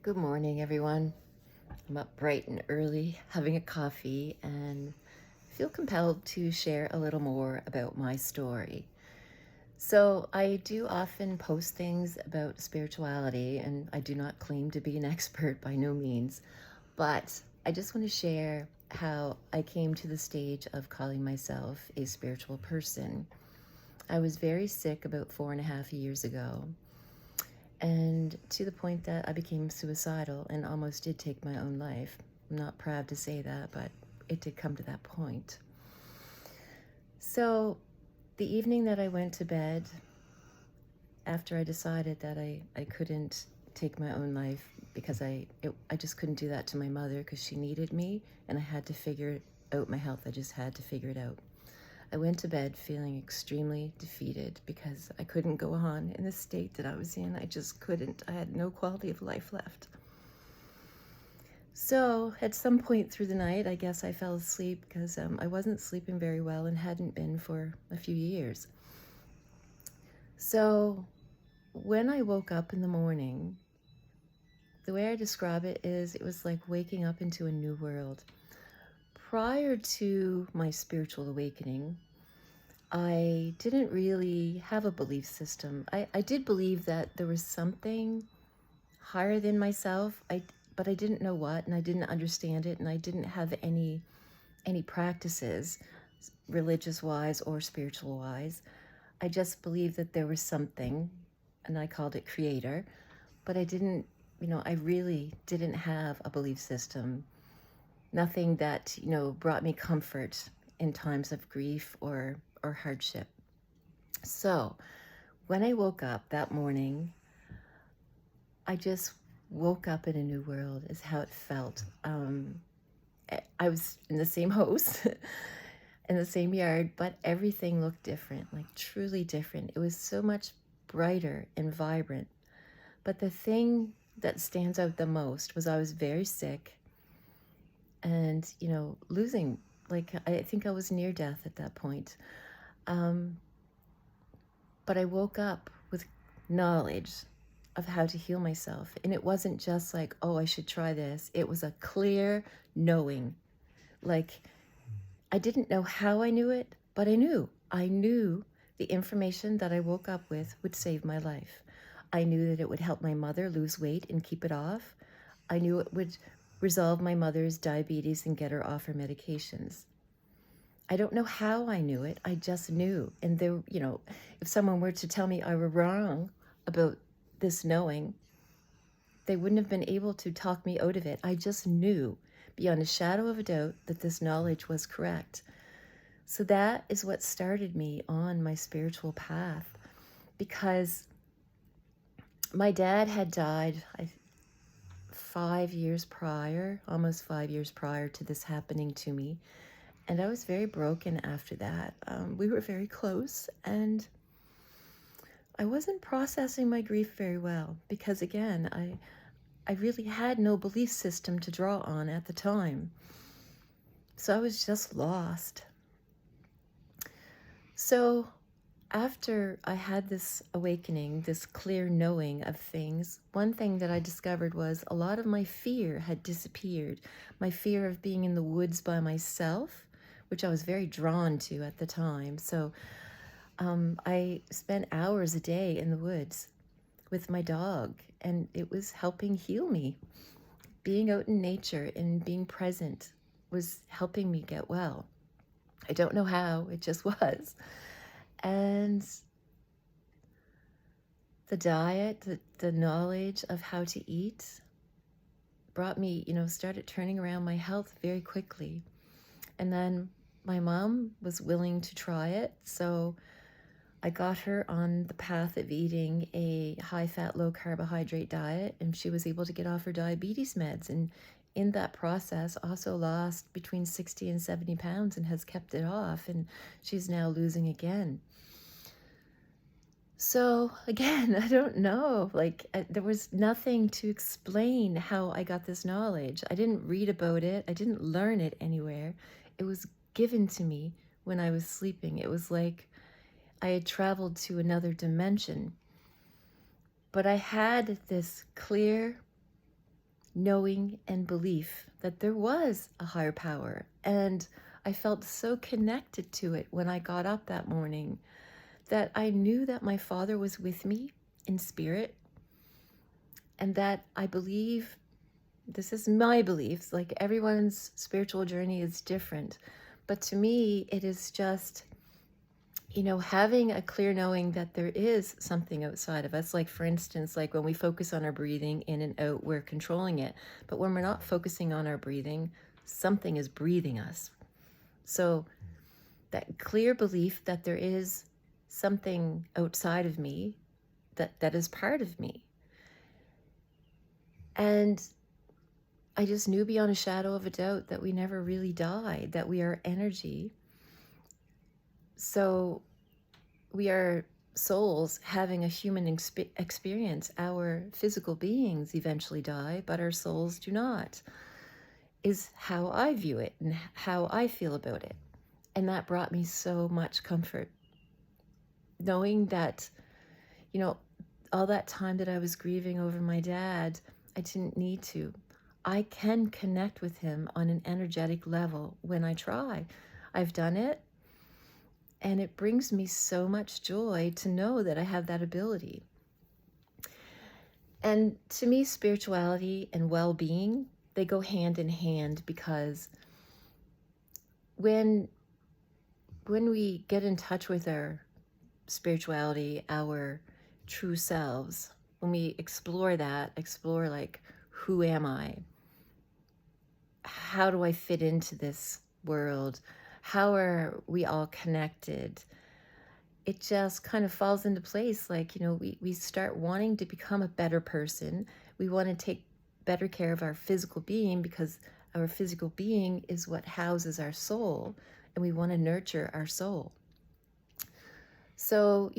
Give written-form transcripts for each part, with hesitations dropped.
Good morning, everyone. I'm up bright and early having a coffee and feel compelled to share a little more about my story. So, I do often post things about spirituality, and I do not claim to be an expert by no means, but I just want to share how I came to the stage of calling myself a spiritual person. I was very sick about 4.5 years ago, and to the point that I became suicidal and almost did take my own life. I'm not proud to say that, but it did come to that point. So, the evening that I went to bed, after I decided that I couldn't take my own life because I just couldn't do that to my mother because she needed me and I had to figure out my health. I just had to figure it out. I went to bed feeling extremely defeated because I couldn't go on in the state that I was in. I just couldn't. I had no quality of life left. So at some point through the night, I guess I fell asleep because I wasn't sleeping very well and hadn't been for a few years. So when I woke up in the morning, the way I describe it is it was like waking up into a new world. Prior to my spiritual awakening, I didn't really have a belief system. I did believe that there was something higher than myself, but I didn't know what, and I didn't understand it, and I didn't have any practices, religious-wise or spiritual-wise. I just believed that there was something, and I called it creator, but I didn't, I really didn't have a belief system, nothing that, brought me comfort in times of grief or hardship. So when I woke up that morning, I just woke up in a new world is how it felt. I was in the same house in the same yard, but everything looked different, like truly different. It was so much brighter and vibrant. But the thing that stands out the most was I was very sick and, losing, like I think I was near death at that point. But I woke up with knowledge of how to heal myself. And it wasn't just like, oh, I should try this. It was a clear knowing. Like, I didn't know how I knew it, but I knew. I knew the information that I woke up with would save my life. I knew that it would help my mother lose weight and keep it off. I knew it would resolve my mother's diabetes and get her off her medications. I don't know how I knew it. I just knew. And there, if someone were to tell me I were wrong about this knowing, they wouldn't have been able to talk me out of it. I just knew beyond a shadow of a doubt that this knowledge was correct. So that is what started me on my spiritual path, because my dad had died 5 years prior, almost 5 years prior to this happening to me. And I was very broken after that. We were very close, and I wasn't processing my grief very well because, again, I really had no belief system to draw on at the time. So I was just lost. So after I had this awakening, this clear knowing of things, one thing that I discovered was a lot of my fear had disappeared. My fear of being in the woods by myself, which I was very drawn to at the time. So I spent hours a day in the woods with my dog, and it was helping heal me. Being out in nature and being present was helping me get well. I don't know how, it just was. And the diet, the knowledge of how to eat brought me, started turning around my health very quickly. And then my mom was willing to try it, so I got her on the path of eating a high-fat, low-carbohydrate diet, and she was able to get off her diabetes meds. And in that process, also lost between 60 and 70 pounds and has kept it off, and she's now losing again. So again, I don't know, there was nothing to explain how I got this knowledge. I didn't read about it. I didn't learn it anywhere. It was given to me when I was sleeping. It was like I had traveled to another dimension. But I had this clear knowing and belief that there was a higher power. And I felt so connected to it when I got up that morning that I knew that my Father was with me in spirit, and that I believe, this is my beliefs, like everyone's spiritual journey is different, but to me it is just, having a clear knowing that there is something outside of us. Like, for instance, like when we focus on our breathing in and out, we're controlling it. But when we're not focusing on our breathing, something is breathing us. So that clear belief that there is something outside of me that is part of me. And I just knew beyond a shadow of a doubt that we never really die, that we are energy. So we are souls having a human experience. Our physical beings eventually die, but our souls do not, is how I view it and how I feel about it. And that brought me so much comfort, knowing that, all that time that I was grieving over my dad, I didn't need to. I can connect with him on an energetic level when I try. I've done it, and it brings me so much joy to know that I have that ability. And to me, spirituality and well-being, they go hand in hand, because when we get in touch with our spirituality, our true selves, when we explore like, who am I? How do I fit into this world? How are we all connected? It just kind of falls into place. Like, we start wanting to become a better person. We want to take better care of our physical being, because our physical being is what houses our soul, and we want to nurture our soul. So,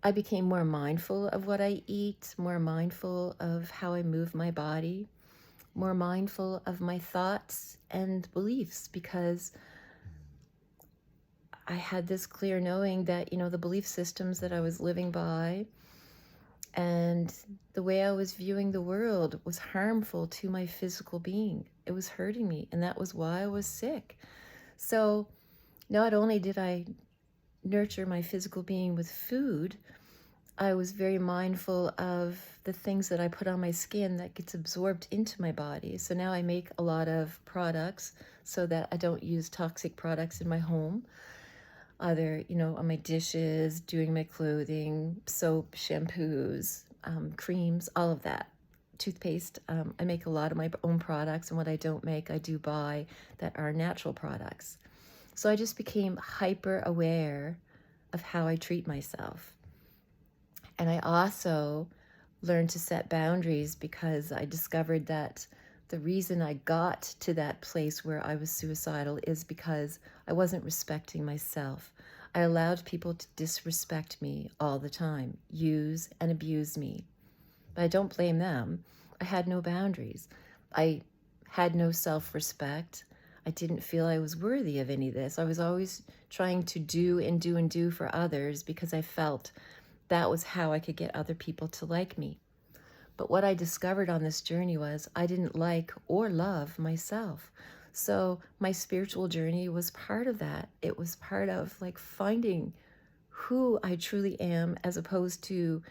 I became more mindful of what I eat, more mindful of how I move my body, more mindful of my thoughts and beliefs, because I had this clear knowing that, the belief systems that I was living by and the way I was viewing the world was harmful to my physical being. It was hurting me, and that was why I was sick. So not only did I nurture my physical being with food, I was very mindful of the things that I put on my skin that gets absorbed into my body. So now I make a lot of products so that I don't use toxic products in my home, either, on my dishes, doing my clothing, soap, shampoos, creams, all of that. Toothpaste. I make a lot of my own products, and what I don't make, I do buy that are natural products. So I just became hyper aware of how I treat myself. And I also learned to set boundaries, because I discovered that the reason I got to that place where I was suicidal is because I wasn't respecting myself. I allowed people to disrespect me all the time, use and abuse me. But I don't blame them. I had no boundaries. I had no self-respect. I didn't feel I was worthy of any of this. I was always trying to do and do and do for others, because I felt that was how I could get other people to like me. But what I discovered on this journey was I didn't like or love myself. So my spiritual journey was part of that. It was part of like finding who I truly am, as opposed to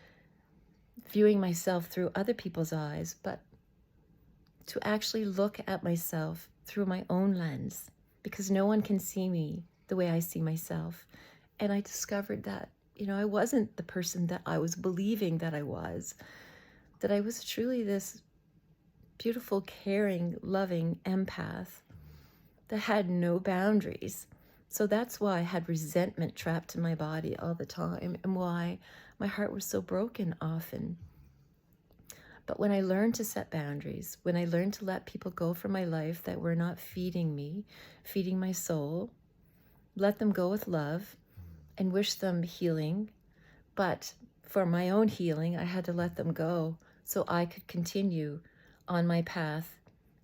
viewing myself through other people's eyes, but to actually look at myself through my own lens, because no one can see me the way I see myself. And I discovered that, I wasn't the person that I was believing that I was truly this beautiful, caring, loving empath that had no boundaries. So that's why I had resentment trapped in my body all the time, and why my heart was so broken often. But when I learned to set boundaries, when I learned to let people go from my life that were not feeding me, feeding my soul, let them go with love and wish them healing. But for my own healing, I had to let them go so I could continue on my path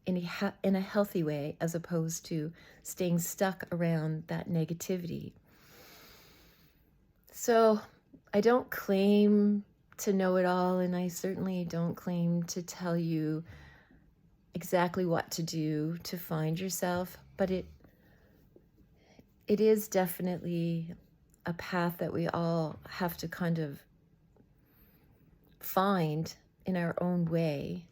in a healthy way, as opposed to staying stuck around that negativity. So I don't claim to know it all, and I certainly don't claim to tell you exactly what to do to find yourself, but it is definitely a path that we all have to kind of find in our own way.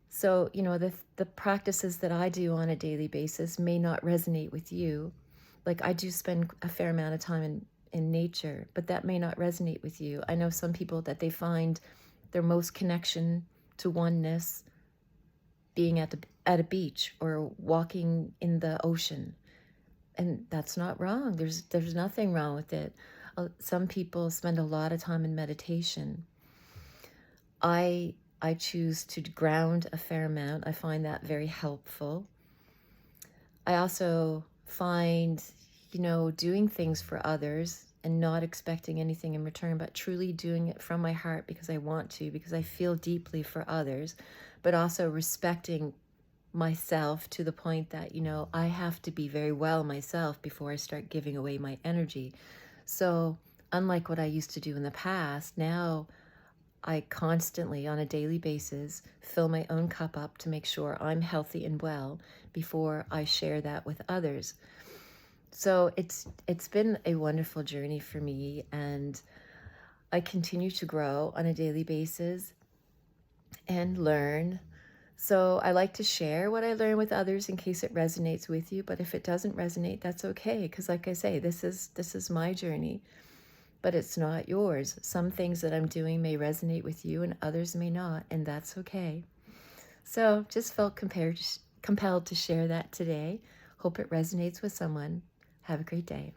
So, the practices that I do on a daily basis may not resonate with you. Like, I do spend a fair amount of time in nature, but that may not resonate with you. I know some people that they find their most connection to oneness being at a beach or walking in the ocean. And that's not wrong. There's nothing wrong with it. Some people spend a lot of time in meditation. I choose to ground a fair amount. I find that very helpful. I also find, doing things for others and not expecting anything in return, but truly doing it from my heart because I want to, because I feel deeply for others, but also respecting myself to the point that, I have to be very well myself before I start giving away my energy. So, unlike what I used to do in the past, now I constantly, on a daily basis, fill my own cup up to make sure I'm healthy and well before I share that with others. So it's been a wonderful journey for me, and I continue to grow on a daily basis and learn. So I like to share what I learn with others in case it resonates with you, but if it doesn't resonate, that's okay, because like I say, this is my journey, but it's not yours. Some things that I'm doing may resonate with you and others may not, and that's okay. So just felt compelled to share that today. Hope it resonates with someone. Have a great day.